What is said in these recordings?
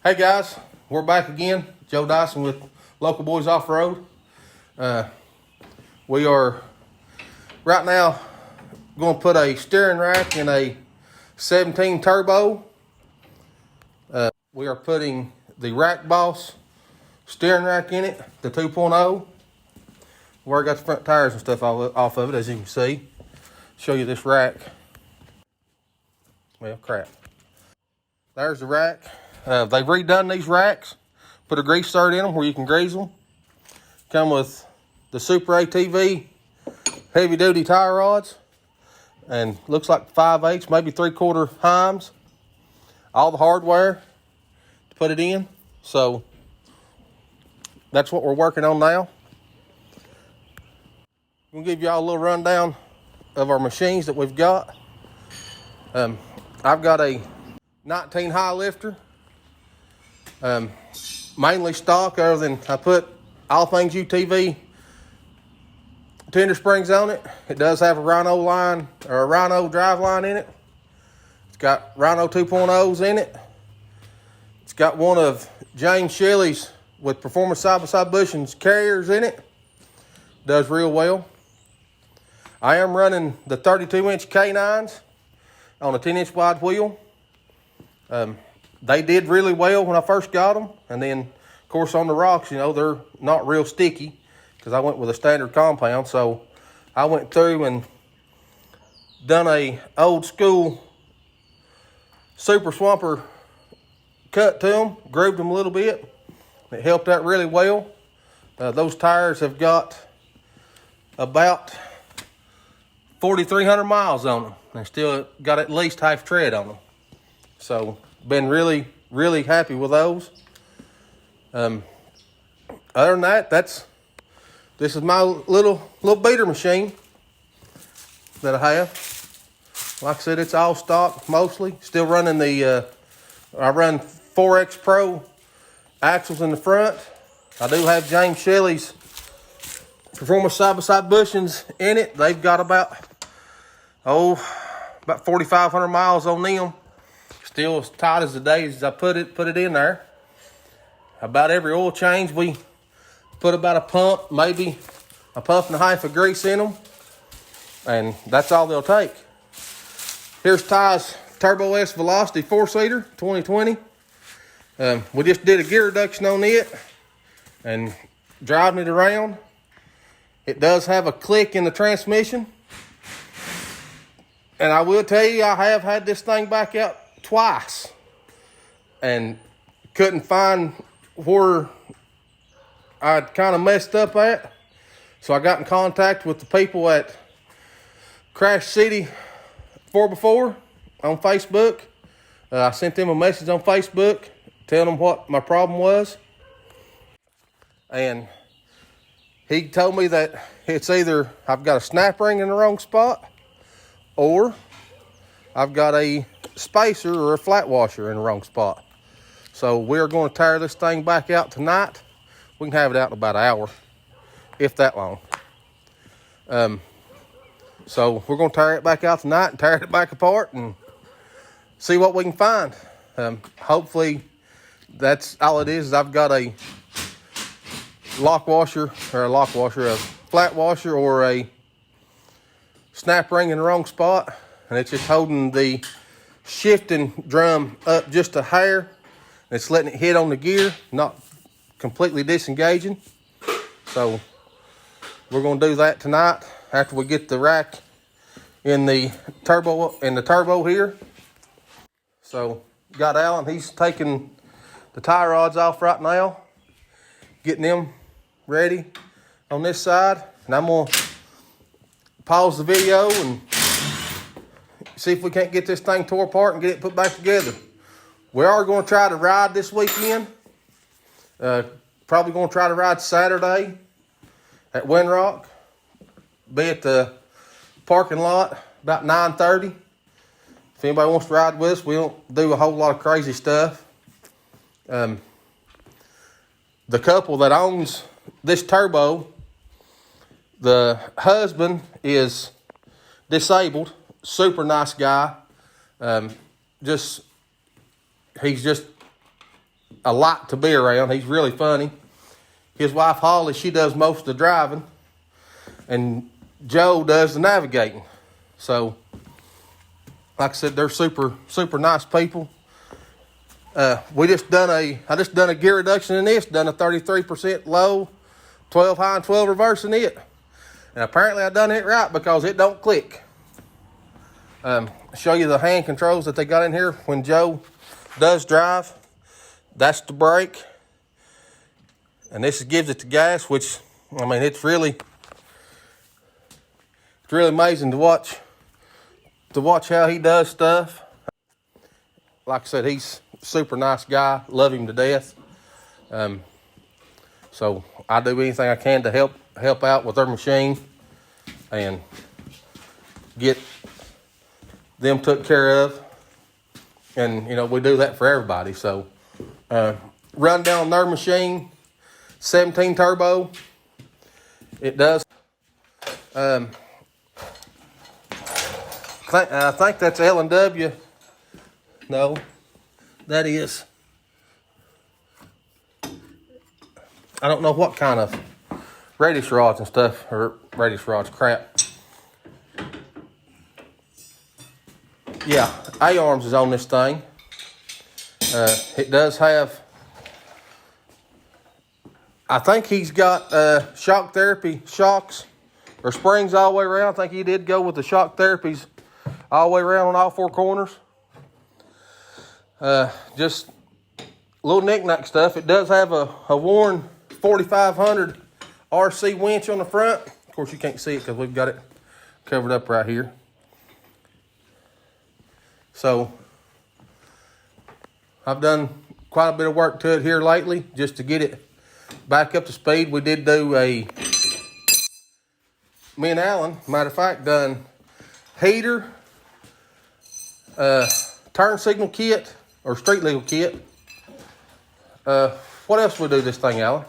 Hey guys, we're back again. Joe Dyson with Local Boys Off Road. We are right now going to put a steering rack in a 17 turbo. We are putting the Rack Boss steering rack in it, the 2.0. We already got the front tires and stuff off of it, as you can see. Show you this rack. Well, crap. There's the rack. They've redone these racks. Put a grease zert in them where you can grease them. Come with the Super ATV heavy duty tire rods. And looks like 5/8, maybe 3/4 Heims. All the hardware to put it in. So that's what we're working on now. I'm gonna give y'all a little rundown of our machines that we've got. I've got a 19 high lifter, mainly stock, other than I put All Things UTV tender springs on it. It does have a Rhino line or a Rhino drive line in it. It's got Rhino 2.0s in it. It's got one of James Shelley's with Performance side-by-side bushings carriers in it. Does real well. I am running the 32-inch K9s on a 10-inch wide wheel. They did really well when I first got them. And then, of course, on the rocks, you know, they're not real sticky because I went with a standard compound. So I went through and done a old school Super Swamper cut to them, grooved them a little bit. It helped out really well. Those tires have got about 4,300 miles on them. They still got at least half tread on them. So been really, really happy with those. Other than that, this is my little beater machine that I have. Like I said, it's all stock mostly. Still running I run 4X Pro axles in the front. I do have James Shelley's Performance side-by-side bushings in it. They've got about 4,500 miles on them. Still as tight as the days I put it in there. About every oil change, we put about a pump, maybe a pump and a half of grease in them. And that's all they'll take. Here's Ty's Turbo S Velocity 4-seater, 2020. We just did a gear reduction on it and driving it around. It does have a click in the transmission. And I will tell you, I have had this thing back out twice and couldn't find where I'd kind of messed up at. So I got in contact with the people at Crash City 4x4 on Facebook. I sent them a message on Facebook telling them what my problem was. And he told me that it's either I've got a snap ring in the wrong spot or I've got a spacer or a flat washer in the wrong spot. So we're going to tire this thing back out tonight. We can have it out in about an hour, if that long. So we're going to tire it back out tonight and tear it back apart and see what we can find. Hopefully that's all it is. I've got a flat washer or a snap ring in the wrong spot, and it's just holding the shifting drum up just a hair, and it's letting it hit on the gear, not completely disengaging. So we're going to do that tonight after we get the rack in the turbo here. So got Alan, he's taking the tie rods off right now, getting them ready on this side, and I'm going to pause the video and see if we can't get this thing tore apart and get it put back together. We are going to try to ride this weekend. Probably going to try to ride Saturday at Windrock. Be at the parking lot about 9:30. If anybody wants to ride with us, we don't do a whole lot of crazy stuff. The couple that owns this turbo, the husband is disabled, super nice guy. he's just a lot to be around. He's really funny. His wife, Holly, she does most of the driving. And Joe does the navigating. So, like I said, they're super, super nice people. I just done a gear reduction in this, done a 33% low, 12 high and 12 reverse in it. And apparently I done it right because it don't click. Show you the hand controls that they got in here when Joe does drive. That's the brake. And this gives it the gas, which, I mean, it's really amazing to watch how he does stuff. Like I said, he's a super nice guy. Love him to death. So I do anything I can to help out with their machine and get them took care of. And, you know, we do that for everybody. So run down their machine, 17 turbo. It does. I think that's L&W. No, that is. I don't know what kind of radius rods and stuff, or radius rods, crap. Yeah, A-arms is on this thing. It does have, I think he's got shock therapy shocks or springs all the way around. I think he did go with the shock therapies all the way around on all four corners. Just little knick-knack stuff. It does have a Warren 4500 RC winch on the front. Of course, you can't see it because we've got it covered up right here. So, I've done quite a bit of work to it here lately just to get it back up to speed. We did do me and Alan, matter of fact, done heater, turn signal kit, or street legal kit. What else we do this thing, Alan?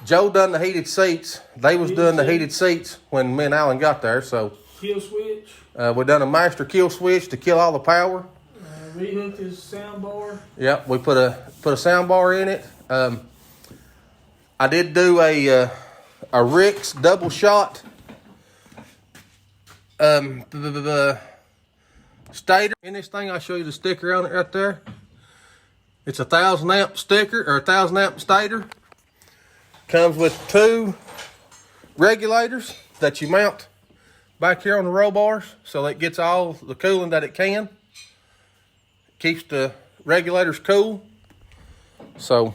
Joe done the heated seats. They was doing the heated seats when me and Alan got there, so. Kill switch. We done a master kill switch to kill all the power. Rehooked his sound bar. Yep, we put a sound bar in it. I did do a Rix double shot stator in this thing. I'll show you the sticker on it right there. It's a 1,000 amp sticker, or 1,000 amp stator. Comes with 2 regulators that you mount back here on the roll bars, so that it gets all the cooling that it can. Keeps the regulators cool. So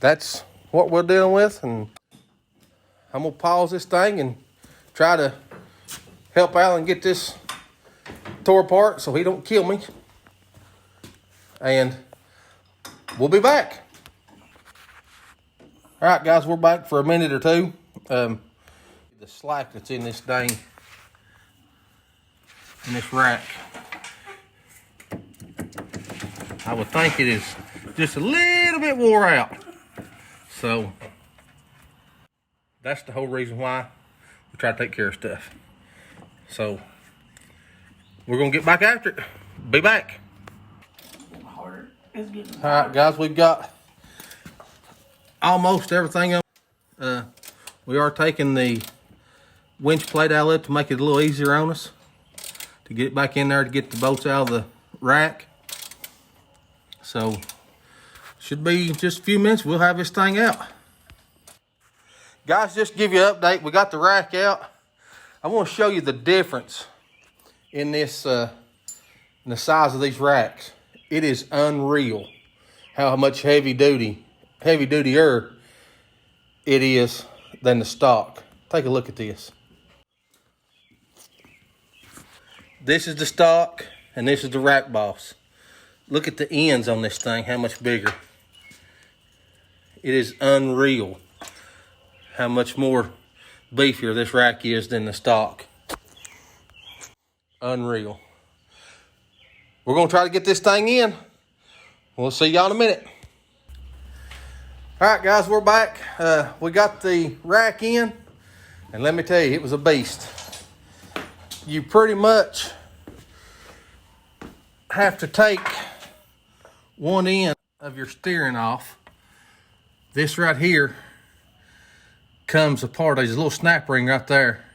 that's what we're dealing with, and I'm gonna pause this thing and try to help Alan get this tore apart so he don't kill me. And we'll be back. All right, guys, we're back for a minute or two. The slack that's in this thing, in this rack, I would think it is just a little bit wore out. So that's the whole reason why we try to take care of stuff. So we're gonna get back after it. Be back. All right, guys, we've got almost everything up. We are taking the winch plate outlet to make it a little easier on us to get it back in there to get the bolts out of the rack. So should be just a few minutes, we'll have this thing out. Guys, just to give you an update, we got the rack out. I want to show you the difference in this in the size of these racks. It is unreal how much heavier it is than the stock. Take a look at this. This is the stock and this is the rack boss. Look at the ends on this thing, how much bigger. It is unreal how much more beefier this rack is than the stock. Unreal. We're gonna try to get this thing in. We'll see y'all in a minute. All right, guys, we're back. We got the rack in, and let me tell you, it was a beast. You pretty much have to take one end of your steering off, this right here comes apart. There's a little snap ring right there.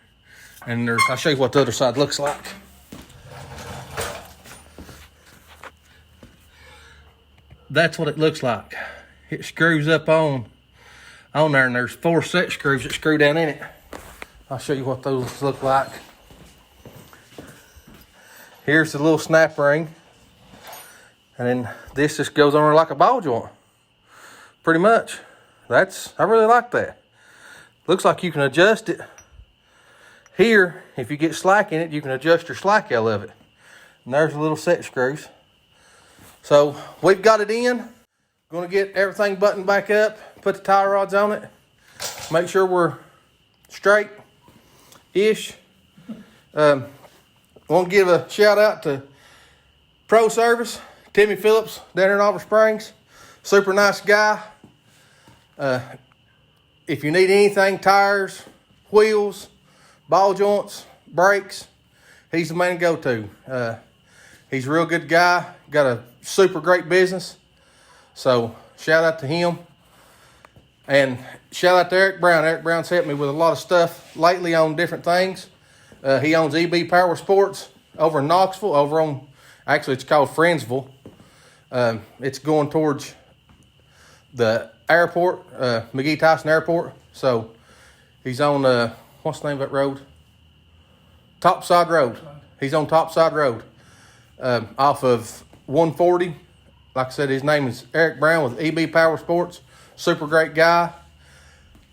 And I'll show you what the other side looks like. That's what it looks like. It screws up on there, and there's 4 set screws that screw down in it. I'll show you what those look like. Here's the little snap ring. And then this just goes on there like a ball joint. Pretty much. I really like that. Looks like you can adjust it. Here, if you get slack in it, you can adjust your slack out of it. And there's the little set screws. So we've got it in. Gonna get everything buttoned back up, put the tie rods on it, make sure we're straight-ish. Want to give a shout out to Pro Service, Timmy Phillips down here in Oliver Springs. Super nice guy. If you need anything, tires, wheels, ball joints, brakes, he's the man to go to. He's a real good guy, got a super great business. So shout out to him. And shout out to Eric Brown. Eric Brown's helped me with a lot of stuff lately on different things. He owns EB Power Sports over in Knoxville, actually it's called Friendsville. It's going towards the airport, McGee Tyson Airport. So he's on, what's the name of that road? Topside Road. He's on Topside Road off of 140. Like I said, his name is Eric Brown with EB Power Sports. Super great guy.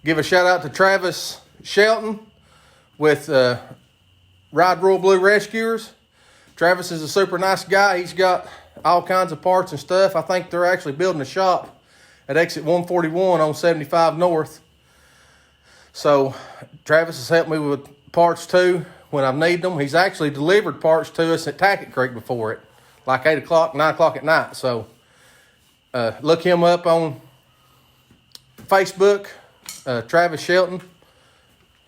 Give a shout out to Travis Shelton with Ride Royal Blue Rescuers. Travis is a super nice guy. He's got all kinds of parts and stuff. I think they're actually building a shop at exit 141 on 75 North. So Travis has helped me with parts too when I've needed them. He's actually delivered parts to us at Tackett Creek before it, like 8 o'clock, 9 o'clock at night. So look him up on Facebook, Travis Shelton,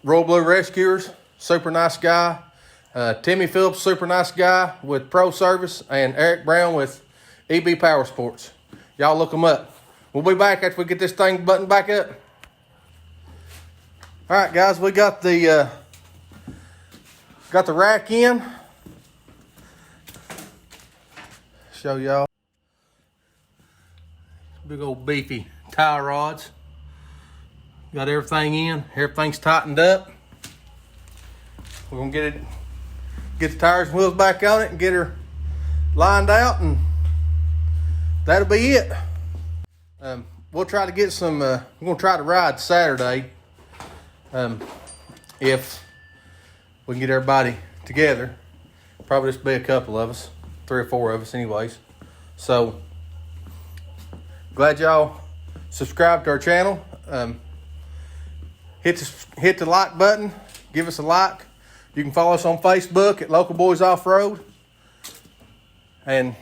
Royal Blue Rescuers, super nice guy. Timmy Phillips, super nice guy with Pro Service, and Eric Brown with EB Power Sports. Y'all look them up. We'll be back after we get this thing buttoned back up. All right, guys, we got the rack in. Show y'all. Big old beefy tie rods. Got everything in. Everything's tightened up. We're gonna get the tires and wheels back on it and get her lined out, and that'll be it. We'll try to get some. We're gonna try to ride Saturday. If we can get everybody together, probably just be a couple of us, 3 or 4 of us, anyways. So glad y'all subscribe to our channel. Hit the like button. Give us a like. You can follow us on Facebook at Local Boys Off Road. And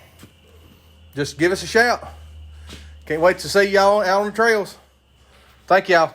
just give us a shout. Can't wait to see y'all out on the trails. Thank y'all.